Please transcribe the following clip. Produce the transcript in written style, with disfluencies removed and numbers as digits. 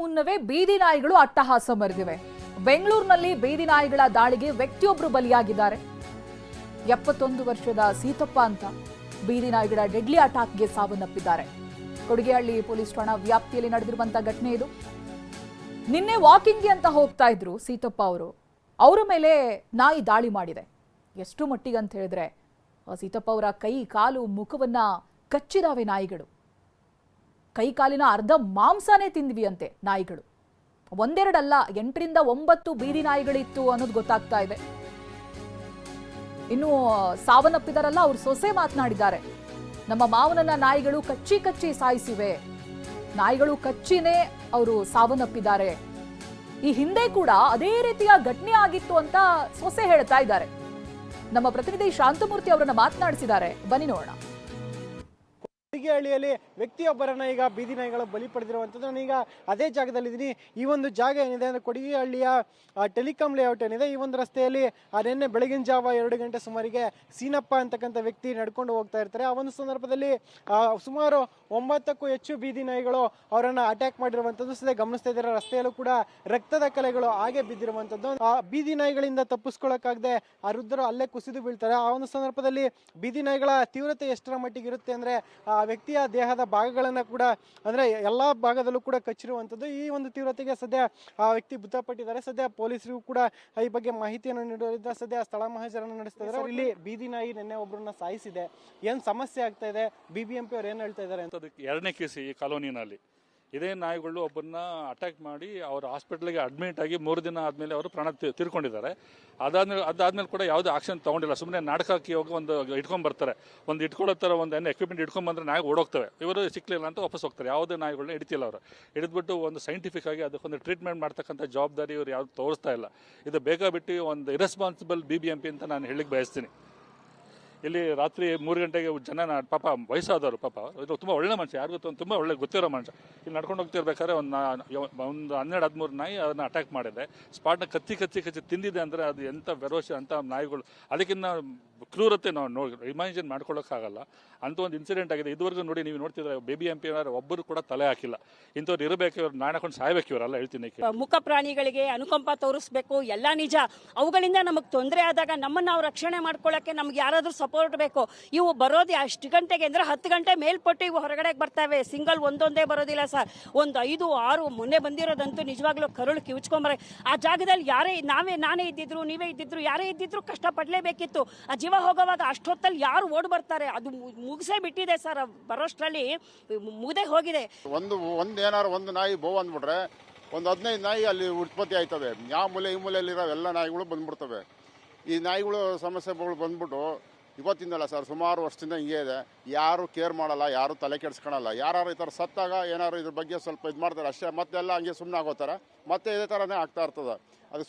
ಮುನ್ನವೇ ಬೀದಿ ನಾಯಿಗಳು ಅಟ್ಟಹಾಸ ಮೆರೆದಿವೆ. ಬೆಂಗಳೂರಿನಲ್ಲಿ ಬೀದಿ ನಾಯಿಗಳ ದಾಳಿಗೆ ವ್ಯಕ್ತಿಯೊಬ್ಬರು ಬಲಿಯಾಗಿದ್ದಾರೆ. 71 ವರ್ಷದ ಸೀತಪ್ಪ ಅಂತ ಬೀದಿ ನಾಯಿಗಳ ಡೆಡ್ಲಿ ಅಟ್ಯಾಕ್ಗೆ ಸಾವನ್ನಪ್ಪಿದ್ದಾರೆ. ಕೊಡಿಗೆಹಳ್ಳಿ ಪೊಲೀಸ್ ಠಾಣಾ ವ್ಯಾಪ್ತಿಯಲ್ಲಿ ನಡೆದಿರುವಂತಹ ಘಟನೆ ಇದು. ನಿನ್ನೆ ವಾಕಿಂಗ್ಗೆ ಅಂತ ಹೋಗ್ತಾ ಇದ್ರು ಸೀತಪ್ಪ ಅವರು. ಅವರ ಮೇಲೆ ನಾಯಿ ದಾಳಿ ಮಾಡಿದೆ. ಎಷ್ಟು ಮಟ್ಟಿಗೆ ಅಂತ ಹೇಳಿದ್ರೆ ಸೀತಪ್ಪ ಅವರ ಕೈ ಕಾಲು ಮುಖವನ್ನ ಕಚ್ಚಿದಾವೆ ನಾಯಿಗಳು. ಕೈ ಕಾಲಿನ ಅರ್ಧ ಮಾಂಸನೇ ತಿಂದ್ವಿ ಅಂತೆ ನಾಯಿಗಳು. ಒಂದೆರಡಲ್ಲ, 8ರಿಂದ 9 ಬೀದಿ ನಾಯಿಗಳಿತ್ತು ಅನ್ನೋದು ಗೊತ್ತಾಗ್ತಾ ಇದೆ. ಇನ್ನು ಸಾವನ್ನಪ್ಪಿದಾರಲ್ಲ ಅವ್ರ ಸೊಸೆ ಮಾತನಾಡಿದ್ದಾರೆ. ನಮ್ಮ ಮಾವನನ್ನ ನಾಯಿಗಳು ಕಚ್ಚಿ ಕಚ್ಚಿ ಸಾಯಿಸಿವೆ, ನಾಯಿಗಳು ಕಚ್ಚಿನೇ ಅವರು ಸಾವನ್ನಪ್ಪಿದ್ದಾರೆ. ಈ ಹಿಂದೆ ಕೂಡ ಅದೇ ರೀತಿಯ ಘಟನೆ ಆಗಿತ್ತು ಅಂತ ಸೊಸೆ ಹೇಳ್ತಾ ಇದ್ದಾರೆ. ನಮ್ಮ ಪ್ರತಿನಿಧಿ ಶಾಂತಮೂರ್ತಿ ಅವರನ್ನ ಮಾತನಾಡಿಸಿದ್ದಾರೆ, ಬನ್ನಿ ನೋಡೋಣ. ಕೊಡಿಗೆಹಳ್ಳಿಯಲ್ಲಿ ವ್ಯಕ್ತಿಯೊಬ್ಬರನ್ನ ಈಗ ಬೀದಿ ನಾಯಿಗಳು ಬಲಿ ಪಡೆದಿರುವಂಥದ್ದು. ನಾನೀಗ ಅದೇ ಜಾಗದಲ್ಲಿದ್ದೀನಿ. ಈ ಒಂದು ಜಾಗ ಏನಿದೆ ಅಂದರೆ ಕೊಡಿಗೆಹಳ್ಳಿಯ ಟೆಲಿಕಾಂ ಲೇಔಟ್ ಏನಿದೆ, ಈ ಒಂದು ರಸ್ತೆಯಲ್ಲಿ ನಿನ್ನೆ ಬೆಳಗಿನ ಜಾವ 2 ಗಂಟೆ ಸುಮಾರಿಗೆ ಸೀನಪ್ಪ ಅಂತಕ್ಕಂಥ ವ್ಯಕ್ತಿ ನಡ್ಕೊಂಡು ಹೋಗ್ತಾ ಇರ್ತಾರೆ. ಆ ಒಂದು ಸಂದರ್ಭದಲ್ಲಿ ಸುಮಾರು 9ಕ್ಕೂ ಹೆಚ್ಚು ಬೀದಿ ನಾಯಿಗಳು ಅವರನ್ನು ಅಟ್ಯಾಕ್ ಮಾಡಿರುವಂಥದ್ದು ಸದ್ಯ ಗಮನಿಸ್ತಾ ಇದ್ದಾರೆ. ರಸ್ತೆಯಲ್ಲೂ ಕೂಡ ರಕ್ತದ ಕಲೆಗಳು ಹಾಗೆ ಬಿದ್ದಿರುವಂಥದ್ದು. ಆ ಬೀದಿ ನಾಯಿಗಳಿಂದ ತಪ್ಪಿಸ್ಕೊಳ್ಳೋಕ್ಕಾಗದೆ ಆ ವೃದ್ಧರು ಅಲ್ಲೇ ಕುಸಿದು ಬೀಳ್ತಾರೆ. ಆ ಒಂದು ಸಂದರ್ಭದಲ್ಲಿ ಬೀದಿ ನಾಯಿಗಳ ತೀವ್ರತೆ ಎಷ್ಟರ ಮಟ್ಟಿಗೆ ಇರುತ್ತೆ ಅಂದರೆ ಆ ವ್ಯಕ್ತಿಯ ದೇಹದ ಭಾಗಗಳನ್ನ ಕೂಡ ಅಂದ್ರೆ ಎಲ್ಲಾ ಭಾಗದಲ್ಲೂ ಕೂಡ ಕಚ್ಚಿರುವಂಥದ್ದು. ಈ ಒಂದು ತೀವ್ರತೆಗೆ ಸದ್ಯ ಆ ವ್ಯಕ್ತಿ ಮೃತಪಟ್ಟಿದ್ದಾರೆ. ಸದ್ಯ ಪೊಲೀಸರಿಗೂ ಕೂಡ ಈ ಬಗ್ಗೆ ಮಾಹಿತಿಯನ್ನು ನೀಡೋದ್ರಿಂದ ಸದ್ಯ ಸ್ಥಳ ಮಹಾಜರನ್ನು ನಡೆಸ್ತಾ ಇದ್ದಾರೆ. ಇಲ್ಲಿ ಬೀದಿ ನಾಯಿ ನಿನ್ನೆ ಒಬ್ಬರನ್ನ ಸಾಯಿಸಿದೆ, ಏನ್ ಸಮಸ್ಯೆ ಆಗ್ತಾ ಇದೆ, BBMP ಅವ್ರು ಏನ್ ಹೇಳ್ತಾ ಇದ್ದಾರೆ ಅಂತ. 2ನೇ ಕೇಸ್ ಈ ಕಾಲೋನಿನಲ್ಲಿ ಇದೇ ನಾಯಿಗಳು ಒಬ್ಬರನ್ನ ಅಟ್ಯಾಕ್ ಮಾಡಿ ಅವ್ರ ಹಾಸ್ಪಿಟಲ್ಗೆ ಅಡ್ಮಿಟ್ ಆಗಿ 3 ದಿನ ಆದಮೇಲೆ ಅವರು ಪ್ರಾಣ ತೀರ್ಕೊಂಡಿದ್ದಾರೆ. ಅದಾದ್ಮೇಲೆ ಕೂಡ ಯಾವುದೇ ಆಕ್ಷನ್ ತಗೊಂಡಿಲ್ಲ. ಸುಮ್ಮನೆ ನಾಟಕಕ್ಕೆ ಹೋಗಿ ಒಂದು ಇಟ್ಕೊಂಡ್ಬರ್ತಾರೆ, ಒಂದು ಇಟ್ಕೊಳ್ಳೋ ಥರ ಒಂದು ಎಕ್ವಿಪ್ಮೆಂಟ್ ಇಟ್ಕೊಂಡ್ಬಂದ್ರೆ ನಾಯಿ ಓಡೋಗ್ತವೆ. ಇವರು ಸಿಕ್ಲಿಲ್ಲ ಅಂತ ವಾಪಸ್ ಹೋಗ್ತಾರೆ. ಯಾವುದೇ ನಾಯಿಗಳನ್ನ ಹಿಡಿತಿಲ್ಲ ಅವರು. ಹಿಡಿದ್ಬಿಟ್ಟು ಒಂದು ಸೈಂಟಿಫಿಕ್ ಆಗಿ ಅದಕ್ಕೊಂದು ಟ್ರೀಟ್ಮೆಂಟ್ ಮಾಡ್ತಕ್ಕಂಥ ಜವಾಬ್ದಾರಿ ಇವರು ಯಾವ್ದು ತೋರಿಸ್ತಾ ಇಲ್ಲ. ಇದು ಬೇಗ ಬಿಟ್ಟು ಒಂದು ಇರೆಸ್ಪಾನ್ಸಿಬಲ್ BBMP ಅಂತ ನಾನು ಹೇಳಿಕ್ಕೆ ಬಯಸ್ತೀನಿ. ಇಲ್ಲಿ ರಾತ್ರಿ 3 ಗಂಟೆಗೆ ಜನ ಪಾಪ ವಯಸ್ಸಾದವರು, ಪಾಪ ಇದು ತುಂಬ ಒಳ್ಳೆ ಮನುಷ್ಯ, ಯಾರಿಗೂ ತುಂಬ ಒಳ್ಳೆ ಗೊತ್ತಿರೋ ಮನುಷ್ಯ. ಇಲ್ಲಿ ನಡ್ಕೊಂಡು ಹೋಗ್ತಿರ್ಬೇಕಾದ್ರೆ ಒಂದು 12-13 ನಾಯಿ ಅದನ್ನ ಅಟ್ಯಾಕ್ ಮಾಡಿದೆ. ಸ್ಪಾಟ್ನ ಕಚ್ಚಿ ತಿಂದಿದೆ ಅಂದರೆ ಅದು ಎಂಥ ಬೆರೋಷ ಅಂತ ನಾಯಿಗಳು. ಅದಕ್ಕಿಂತ ಕ್ರೂರತೆ ನಾವು ಇಮ್ಯಾಜಿನ್ ಮಾಡ್ಕೊಳ್ಳೋಕ್ಕಾಗಲ್ಲ. ಅಂತ ಒಂದು ಇನ್ಸಿಡೆಂಟ್ ಆಗಿದೆ. ಇದುವರೆಗೂ ನೋಡಿ, ನೀವು ನೋಡ್ತಿದ್ರೆ BBMP ಒಬ್ಬರು ಕೂಡ ತಲೆ ಹಾಕಿಲ್ಲ. ಇಂಥವ್ರು ಇರಬೇಕು, ಇವ್ರು ನಾಣಕೊಂಡು ಸಾಯ್ಬೇಕು ಇವರಲ್ಲ, ಹೇಳ್ತೀನಿ. ಮುಖ ಪ್ರಾಣಿಗಳಿಗೆ ಅನುಕಂಪ ತೋರಿಸ್ಬೇಕು, ಎಲ್ಲ ನಿಜ. ಅವುಗಳಿಂದ ನಮಗೆ ತೊಂದರೆ ಆದಾಗ ನಮ್ಮನ್ನು ನಾವು ರಕ್ಷಣೆ ಮಾಡ್ಕೊಳ್ಳೋಕ್ಕೆ ನಮ್ಗೆ ಯಾರಾದರೂ ಸಪೋರ್ಟ್ ಬೇಕು. ಇವು ಬರೋದು ಎಷ್ಟು ಗಂಟೆಗೆ ಅಂದರೆ 10 ಗಂಟೆ ಮೇಲ್ಪಟ್ಟು ಇವು ಹೊರಗಡೆ ಬರ್ತವೆ. ಸಿಂಗಲ್ ಒಂದೊಂದೇ ಬರೋದಿಲ್ಲ ಸರ್, ಒಂದು 5-6 ಮೊನ್ನೆ ಬಂದಿರೋದಂತೂ ನಿಜವಾಗ್ಲೂ ಕರುಳು ಕಿವುಚ್ಕೊಂಬರ. ಆ ಜಾಗದಲ್ಲಿ ನಾನೇ ಇದ್ದಿದ್ರು, ನೀವೇ ಇದ್ದಿದ್ರು, ಯಾರೇ ಇದ್ದಿದ್ರು ಕಷ್ಟಪಡಲೇಬೇಕಿತ್ತು. ಆ ಜೀವ ಹೋಗೋವಾಗ ಅಷ್ಟೊತ್ತಲ್ಲಿ ಯಾರು ಓಡ್ ಬರ್ತಾರೆ, ಅದು ಮುಗಿಸೇ ಬಿಟ್ಟಿದೆ ಸರ್. ಬರೋಷ್ಟರಲ್ಲಿ ಮುಗ್ದೇ ಹೋಗಿದೆ. ಒಂದು ನಾಯಿ ಬೋವ್ ಅಂದ್ಬಿಟ್ರೆ ಒಂದು 15 ನಾಯಿ ಅಲ್ಲಿ ಉತ್ಪತ್ತಿ ಆಯ್ತವೆ. ಯಾವ ಮೂಲೆ ಈ ಮೂಲೆಯಲ್ಲಿರೋ ಎಲ್ಲ ನಾಯಿಗಳು ಬಂದ್ಬಿಡ್ತವೆ. ಈ ನಾಯಿಗಳು ಸಮಸ್ಯೆಗಳು ಬಂದ್ಬಿಟ್ಟು ಇವತ್ತಿಂದಲ್ಲ ಸರ್, ಸುಮಾರು ವರ್ಷದಿಂದ ಹಿಂಗೆ ಇದೆ. ಯಾರು ಕೇರ್ ಮಾಡಲ್ಲ, ಯಾರು ತಲೆ ಕೆಡಿಸ್ಕೊಳಲ್ಲ. ಯಾರು ಈ ಥರ ಸತ್ತಾಗ ಏನಾರು ಇದ್ರ ಬಗ್ಗೆ ಸ್ವಲ್ಪ ಇದು ಮಾಡ್ತಾರೆ ಅಷ್ಟೇ, ಮತ್ತೆಲ್ಲ ಹಂಗೆ ಸುಮ್ಮನೆ ಆಗೋತಾರೆ. ಮತ್ತೆ ಇದೇ ಥರನೇ ಆಗ್ತಾ ಇರ್ತದೆ ಅದು.